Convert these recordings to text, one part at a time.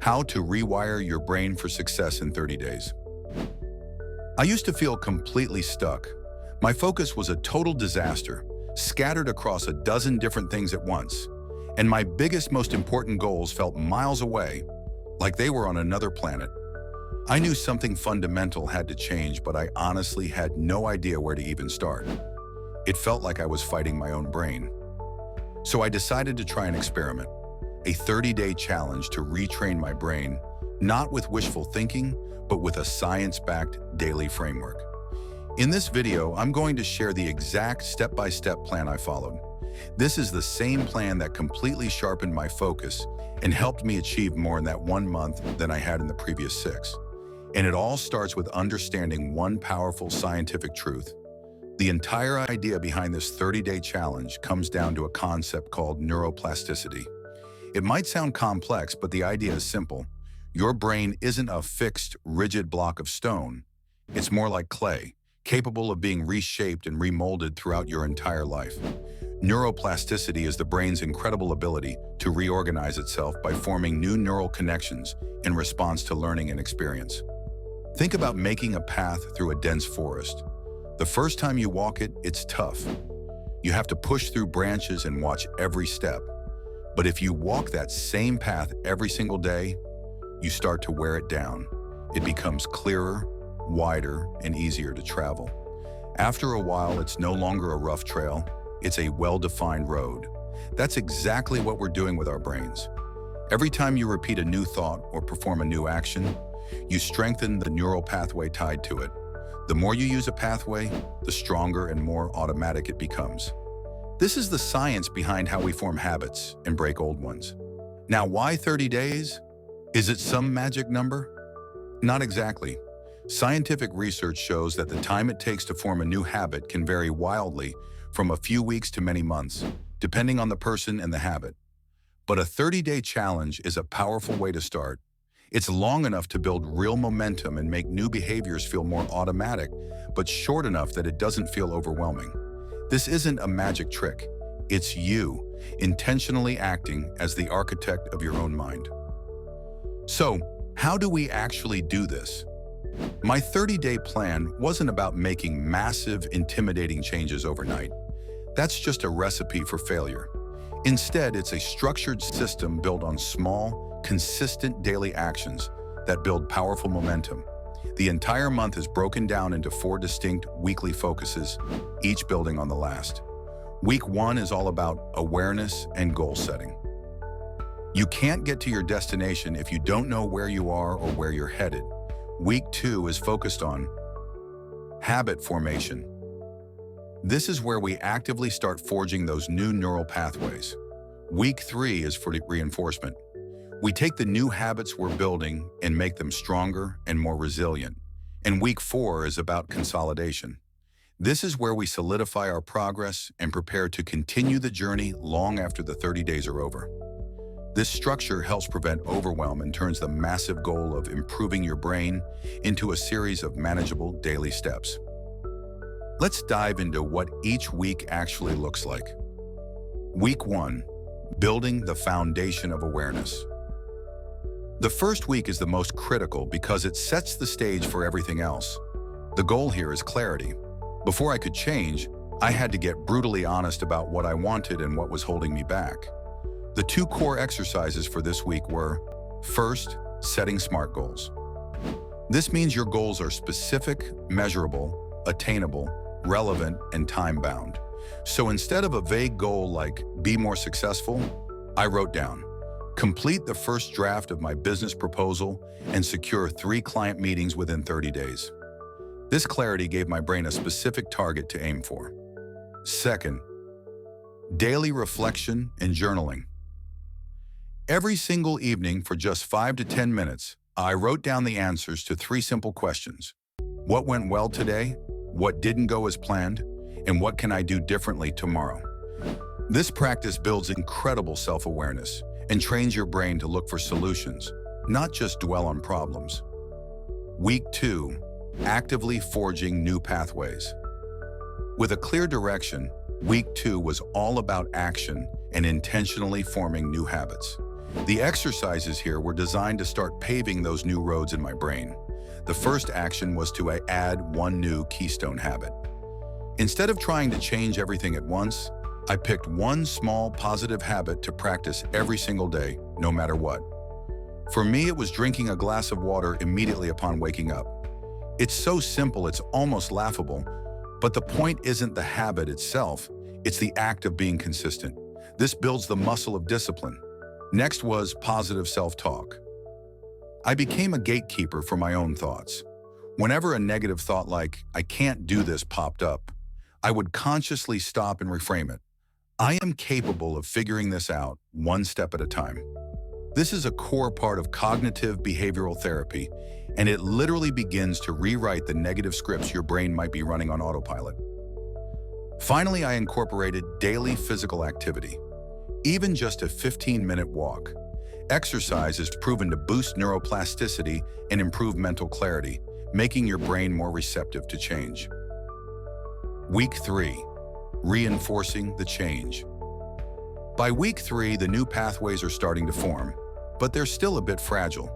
How to rewire your brain for success in 30 days. I used to feel completely stuck. My focus was a total disaster, scattered across a dozen different things at once. And my biggest, most important goals felt miles away, like they were on another planet. I knew something fundamental had to change, but I honestly had no idea where to even start. It felt like I was fighting my own brain. So I decided to try an experiment, a 30-day challenge to retrain my brain, not with wishful thinking, but with a science-backed daily framework. In this video, I'm going to share the exact step-by-step plan I followed. This is the same plan that completely sharpened my focus and helped me achieve more in that 1 month than I had in the previous 6. And it all starts with understanding one powerful scientific truth. The entire idea behind this 30-day challenge comes down to a concept called neuroplasticity. It might sound complex, but the idea is simple. Your brain isn't a fixed, rigid block of stone. It's more like clay, capable of being reshaped and remolded throughout your entire life. Neuroplasticity is the brain's incredible ability to reorganize itself by forming new neural connections in response to learning and experience. Think about making a path through a dense forest. The first time you walk it, it's tough. You have to push through branches and watch every step. But if you walk that same path every single day, you start to wear it down. It becomes clearer, wider, and easier to travel. After a while, it's no longer a rough trail. It's a well-defined road. That's exactly what we're doing with our brains. Every time you repeat a new thought or perform a new action, you strengthen the neural pathway tied to it. The more you use a pathway, the stronger and more automatic it becomes. This is the science behind how we form habits and break old ones. Now, why 30 days? Is it some magic number? Not exactly. Scientific research shows that the time it takes to form a new habit can vary wildly from a few weeks to many months, depending on the person and the habit. But a 30-day challenge is a powerful way to start. It's long enough to build real momentum and make new behaviors feel more automatic, but short enough that it doesn't feel overwhelming. This isn't a magic trick. It's you, intentionally acting as the architect of your own mind. So, how do we actually do this? My 30-day plan wasn't about making massive, intimidating changes overnight. That's just a recipe for failure. Instead, it's a structured system built on small, consistent daily actions that build powerful momentum. The entire month is broken down into 4 distinct weekly focuses, each building on the last. Week 1 is all about awareness and goal setting. You can't get to your destination if you don't know where you are or where you're headed. Week 2 is focused on habit formation. This is where we actively start forging those new neural pathways. Week 3 is for reinforcement. We take the new habits we're building and make them stronger and more resilient. And week 4 is about consolidation. This is where we solidify our progress and prepare to continue the journey long after the 30 days are over. This structure helps prevent overwhelm and turns the massive goal of improving your brain into a series of manageable daily steps. Let's dive into what each week actually looks like. Week 1, building the foundation of awareness. The first week is the most critical because it sets the stage for everything else. The goal here is clarity. Before I could change, I had to get brutally honest about what I wanted and what was holding me back. The 2 core exercises for this week were, first, setting SMART goals. This means your goals are specific, measurable, attainable, relevant, and time-bound. So instead of a vague goal like, be more successful, I wrote down, complete the first draft of my business proposal and secure 3 client meetings within 30 days. This clarity gave my brain a specific target to aim for. Second, daily reflection and journaling. Every single evening for just 5 to 10 minutes, I wrote down the answers to 3 simple questions. What went well today? What didn't go as planned? And what can I do differently tomorrow? This practice builds incredible self-awareness and trains your brain to look for solutions, not just dwell on problems. Week 2, actively forging new pathways. With a clear direction, week 2 was all about action and intentionally forming new habits. The exercises here were designed to start paving those new roads in my brain. The first action was to add one new keystone habit. Instead of trying to change everything at once, I picked one small positive habit to practice every single day, no matter what. For me, it was drinking a glass of water immediately upon waking up. It's so simple, it's almost laughable, but the point isn't the habit itself, it's the act of being consistent. This builds the muscle of discipline. Next was positive self-talk. I became a gatekeeper for my own thoughts. Whenever a negative thought like, "I can't do this," popped up, I would consciously stop and reframe it. I am capable of figuring this out one step at a time. This is a core part of cognitive behavioral therapy, and it literally begins to rewrite the negative scripts your brain might be running on autopilot. Finally, I incorporated daily physical activity. Even just a 15-minute walk. Exercise is proven to boost neuroplasticity and improve mental clarity, making your brain more receptive to change. Week 3. Reinforcing the change. By week 3, the new pathways are starting to form, but they're still a bit fragile.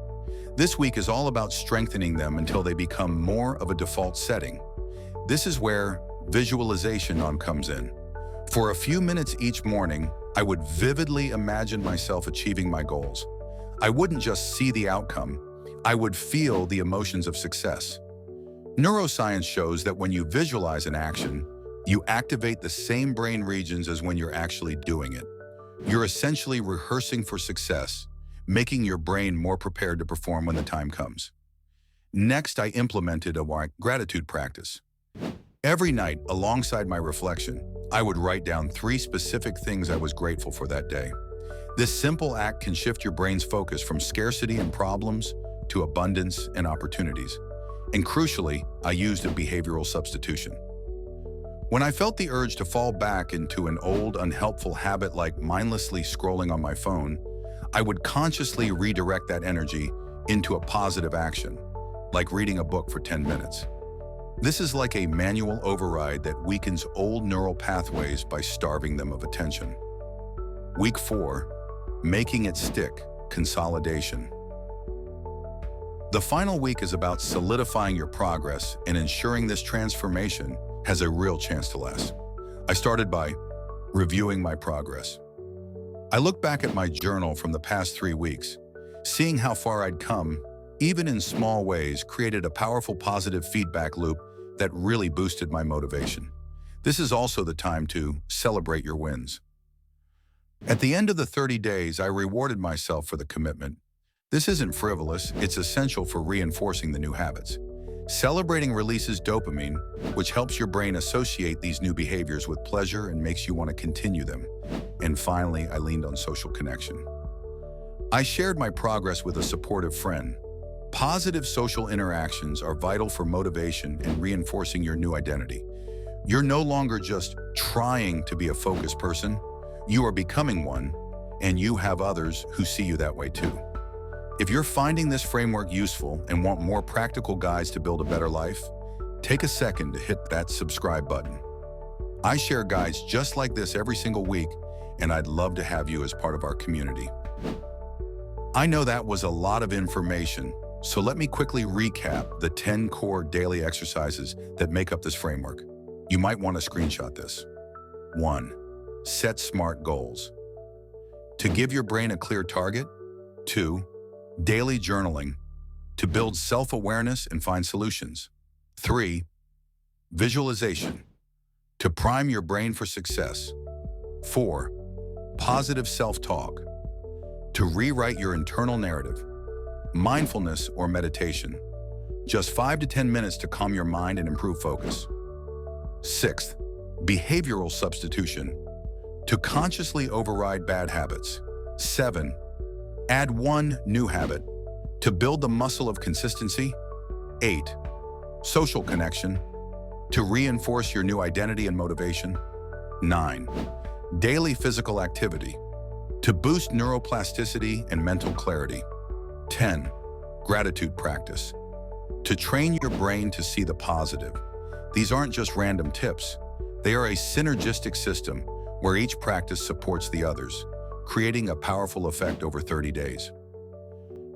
This week is all about strengthening them until they become more of a default setting. This is where visualization comes in. For a few minutes each morning, I would vividly imagine myself achieving my goals. I wouldn't just see the outcome, I would feel the emotions of success. Neuroscience shows that when you visualize an action, you activate the same brain regions as when you're actually doing it. You're essentially rehearsing for success, making your brain more prepared to perform when the time comes. Next, I implemented a gratitude practice. Every night, alongside my reflection, I would write down 3 specific things I was grateful for that day. This simple act can shift your brain's focus from scarcity and problems to abundance and opportunities. And crucially, I used a behavioral substitution. When I felt the urge to fall back into an old, unhelpful habit like mindlessly scrolling on my phone, I would consciously redirect that energy into a positive action, like reading a book for 10 minutes. This is like a manual override that weakens old neural pathways by starving them of attention. Week 4. Making it stick, consolidation. The final week is about solidifying your progress and ensuring this transformation has a real chance to last. I started by reviewing my progress. I looked back at my journal from the past 3 weeks. Seeing how far I'd come, even in small ways, created a powerful positive feedback loop that really boosted my motivation. This is also the time to celebrate your wins. At the end of the 30 days, I rewarded myself for the commitment. This isn't frivolous, it's essential for reinforcing the new habits. Celebrating releases dopamine, which helps your brain associate these new behaviors with pleasure and makes you want to continue them. And finally, I leaned on social connection. I shared my progress with a supportive friend. Positive social interactions are vital for motivation and reinforcing your new identity. You're no longer just trying to be a focused person, you are becoming one, and you have others who see you that way too. If you're finding this framework useful and want more practical guides to build a better life, take a second to hit that subscribe button. I share guides just like this every single week, and I'd love to have you as part of our community. I know that was a lot of information, so let me quickly recap the 10 core daily exercises that make up this framework. You might want to screenshot this. 1. Set SMART goals. To give your brain a clear target. 2. Daily journaling. To build self-awareness and find solutions. 3. Visualization. To prime your brain for success. 4. Positive self-talk. To rewrite your internal narrative. Mindfulness or meditation. Just 5 to 10 minutes to calm your mind and improve focus. 6th, behavioral substitution. To consciously override bad habits. 7, add one new habit. To build the muscle of consistency. 8, social connection. To reinforce your new identity and motivation. 9, daily physical activity. To boost neuroplasticity and mental clarity. 10, gratitude practice. To train your brain to see the positive. These aren't just random tips. They are a synergistic system where each practice supports the others, creating a powerful effect over 30 days.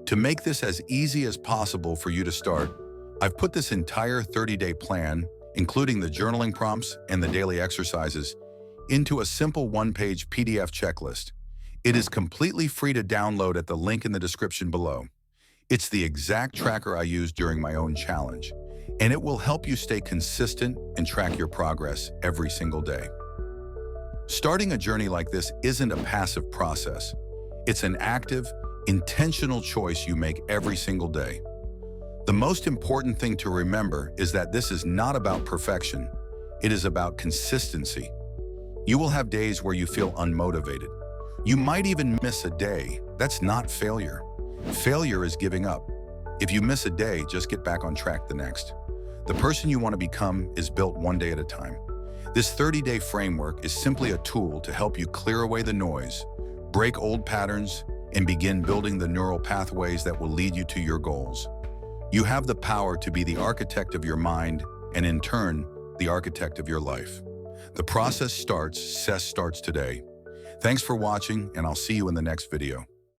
To make this as easy as possible for you to start, I've put this entire 30-day plan, including the journaling prompts and the daily exercises, into a simple one-page PDF checklist. It is completely free to download at the link in the description below. It's the exact tracker I used during my own challenge, and it will help you stay consistent and track your progress every single day. Starting a journey like this isn't a passive process. It's an active, intentional choice you make every single day. The most important thing to remember is that this is not about perfection. It is about consistency. You will have days where you feel unmotivated. You might even miss a day. That's not failure. Failure is giving up. If you miss a day, just get back on track the next. The person you want to become is built one day at a time. This 30-day framework is simply a tool to help you clear away the noise, break old patterns, and begin building the neural pathways that will lead you to your goals. You have the power to be the architect of your mind and, in turn, the architect of your life. The process starts today. Thanks for watching, and I'll see you in the next video.